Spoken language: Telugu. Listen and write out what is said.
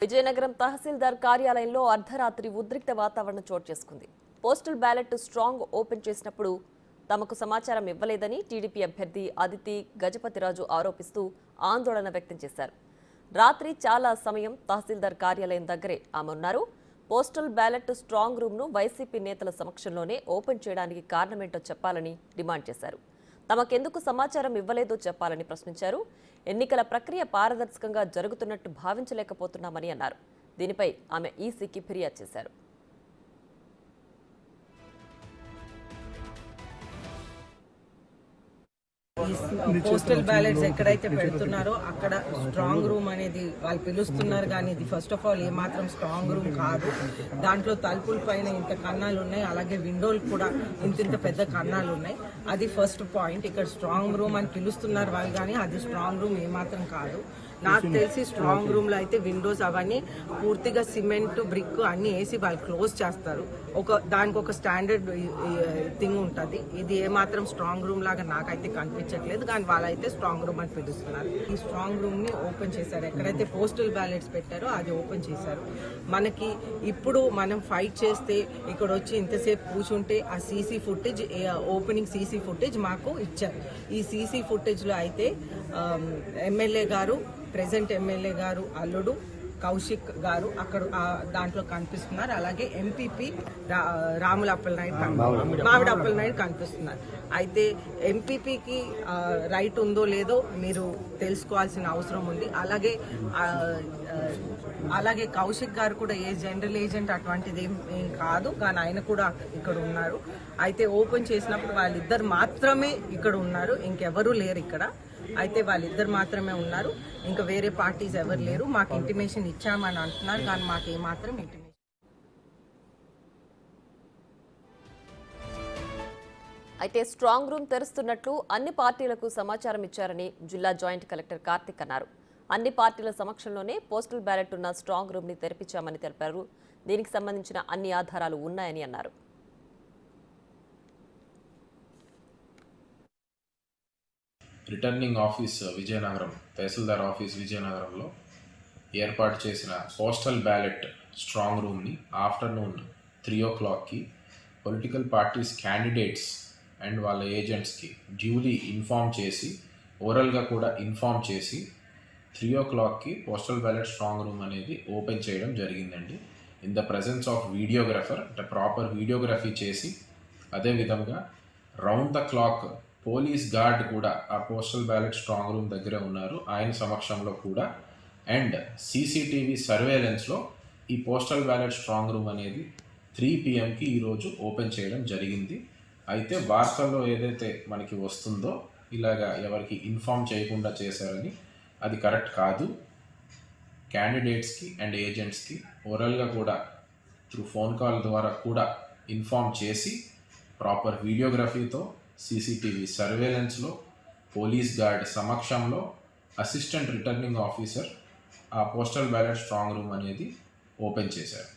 విజయనగరం తహసీల్దార్ కార్యాలయంలో అర్ధరాత్రి ఉద్రిక్త వాతావరణం చోటు చేసుకుంది. పోస్టల్ బ్యాలెట్ స్ట్రాంగ్ ఓపెన్ చేసినప్పుడు తమకు సమాచారం ఇవ్వలేదని టీడీపీ అభ్యర్థి అదితి గజపతిరాజు ఆరోపిస్తూ ఆందోళన వ్యక్తం చేశారు. రాత్రి చాలా సమయం తహసీల్దార్ కార్యాలయం దగ్గరే ఆమె ఉన్నారు. పోస్టల్ బ్యాలెట్ స్ట్రాంగ్ రూమ్ను వైసీపీ నేతల సమక్షంలోనే ఓపెన్ చేయడానికి కారణమేంటో చెప్పాలని డిమాండ్ చేశారు. తమకెందుకు సమాచారం ఇవ్వలేదో చెప్పాలని ప్రశ్నించారు. ఎన్నికల ప్రక్రియ పారదర్శకంగా జరుగుతున్నట్టు భావించలేకపోతున్నామని అన్నారు. దీనిపై ఆమె ఈసీకి ఫిర్యాదు చేశారు. పోస్టల్ బ్యాలెట్స్ ఎక్కడైతే పెడుతున్నారో అక్కడ స్ట్రాంగ్ రూమ్ అనేది వాళ్ళు పిలుస్తున్నారు, కానీ ఇది ఫస్ట్ ఆఫ్ ఆల్ ఏమాత్రం స్ట్రాంగ్ రూమ్ కాదు. దాంట్లో తలుపుల పైన ఇంత కన్నాలు ఉన్నాయి, అలాగే విండోలు కూడా ఇంత పెద్ద కన్నాలు ఉన్నాయి. అది ఫస్ట్ పాయింట్. ఇక్కడ స్ట్రాంగ్ రూమ్ అని పిలుస్తున్నారు వాళ్ళు, కానీ అది స్ట్రాంగ్ రూమ్ ఏమాత్రం కాదు. నాకు తెలిసి స్ట్రాంగ్ రూమ్ లో అయితే విండోస్ అవన్నీ పూర్తిగా సిమెంట్ బ్రిక్ అన్ని వేసి వాళ్ళు క్లోజ్ చేస్తారు. దానికి ఒక స్టాండర్డ్ థింగ్ ఉంటుంది. ఇది ఏమాత్రం స్ట్రాంగ్ రూమ్ లాగా నాకైతే కనిపించట్లేదు, కానీ వాళ్ళైతే స్ట్రాంగ్ రూమ్ అని పిలుస్తున్నారు. ఈ స్ట్రాంగ్ రూమ్ ని ఓపెన్ చేశారు. ఎక్కడైతే పోస్టల్ బ్యాలెట్స్ పెట్టారో అది ఓపెన్ చేశారు. మనకి ఇప్పుడు మనం ఫైట్ చేస్తే ఇక్కడ వచ్చి ఇంతసేపు కూర్చుంటే ఆ CC footage, opening CC footage మాకు ఇచ్చారు. ఈ సీసీ ఫుటేజ్ లో అయితే ఎమ్మెల్యే గారు, ప్రెసెంట్ ఎమ్మెల్యే గారు అల్లుడు కౌశిక్ గారు అక్కడ దాంట్లో కనిపిస్తున్నారు. అలాగే ఎంపీపీ మామిడి అప్పలనాయుడు కనిపిస్తున్నారు. అయితే ఎంపీపీకి రైట్ ఉందో లేదో మీరు తెలుసుకోవాల్సిన అవసరం ఉంది. అలాగే కౌశిక్ గారు కూడా ఏ జనరల్ ఏజెంట్ అటువంటిది ఏం కాదు, కానీ ఆయన కూడా ఇక్కడ ఉన్నారు. అయితే ఓపెన్ చేసినప్పుడు వాళ్ళిద్దరు మాత్రమే ఇక్కడ ఉన్నారు, ఇంకెవరూ లేరు ఇక్కడ. అయితే వాళ్ళిద్దరు మాత్రమే ఉన్నారు, ఇంకా వేరే పార్టీస్ ఎవరు లేరు. మాకు ఇంటిమేషన్ ఇచ్చామని అంటున్నారు, కానీ మాకు ఏమాత్రం ఇంటిమేషన్. అయితే స్ట్రాంగ్ రూమ్ తెరుస్తున్నట్లు అన్ని పార్టీలకు సమాచారం ఇచ్చారని జిల్లా జాయింట్ కలెక్టర్ కార్తిక్ అన్నారు. అన్ని పార్టీల సమక్షంలోనే పోస్టల్ బ్యాలెట్ ఉన్న స్ట్రాంగ్ రూమ్ ని తెరిపించామని తెలిపారు. దీనికి సంబంధించిన అన్ని ఆధారాలు ఉన్నాయని అన్నారు. రిటర్నింగ్ ఆఫీస్ విజయనగరం, తహసీల్దార్ ఆఫీస్ విజయనగరంలో ఏర్పాటు చేసిన పోస్టల్ బ్యాలెట్ స్ట్రాంగ్ రూమ్ని ఆఫ్టర్నూన్ 3 o'clockకి పొలిటికల్ పార్టీస్ క్యాండిడేట్స్ అండ్ వాళ్ళ ఏజెంట్స్కి డ్యూలీ ఇన్ఫామ్ చేసి, ఓరల్గా కూడా ఇన్ఫామ్ చేసి 3 o'clockకి పోస్టల్ బ్యాలెట్ స్ట్రాంగ్ రూమ్ అనేది ఓపెన్ చేయడం జరిగిందండి. In the presence of videographer, అంటే ప్రాపర్ వీడియోగ్రఫీ చేసి, అదేవిధంగా round the clock police gourd కూడా ఆ పోస్టల్ బ్యాలెట్ స్ట్రాంగ్ రూమ్ దగ్గరే ఉన్నారు, ఆయన సమక్షంలో కూడా. అండ్ సీసీటీవీ సర్వేలెన్స్లో ఈ పోస్టల్ బ్యాలెట్ స్ట్రాంగ్ రూమ్ అనేది 3 PM ఈరోజు ఓపెన్ చేయడం జరిగింది. అయితే వార్తల్లో ఏదైతే మనకి వస్తుందో ఇలాగా ఎవరికి ఇన్ఫామ్ చేయకుండా చేశారని, అది కరెక్ట్ కాదు. క్యాండిడేట్స్కి అండ్ ఏజెంట్స్కి ఓరల్గా కూడా త్రూ ఫోన్ కాల్ ద్వారా కూడా ఇన్ఫామ్ చేసి, ప్రాపర్ వీడియోగ్రఫీతో సీసీటీవీ సర్వేలెన్స్లో పోలీస్ గార్డ్ సమక్షంలో అసిస్టెంట్ రిటర్నింగ్ ఆఫీసర్ ఆ పోస్టల్ బ్యాలెట్ స్ట్రాంగ్ రూమ్ అనేది ఓపెన్ చేశారు.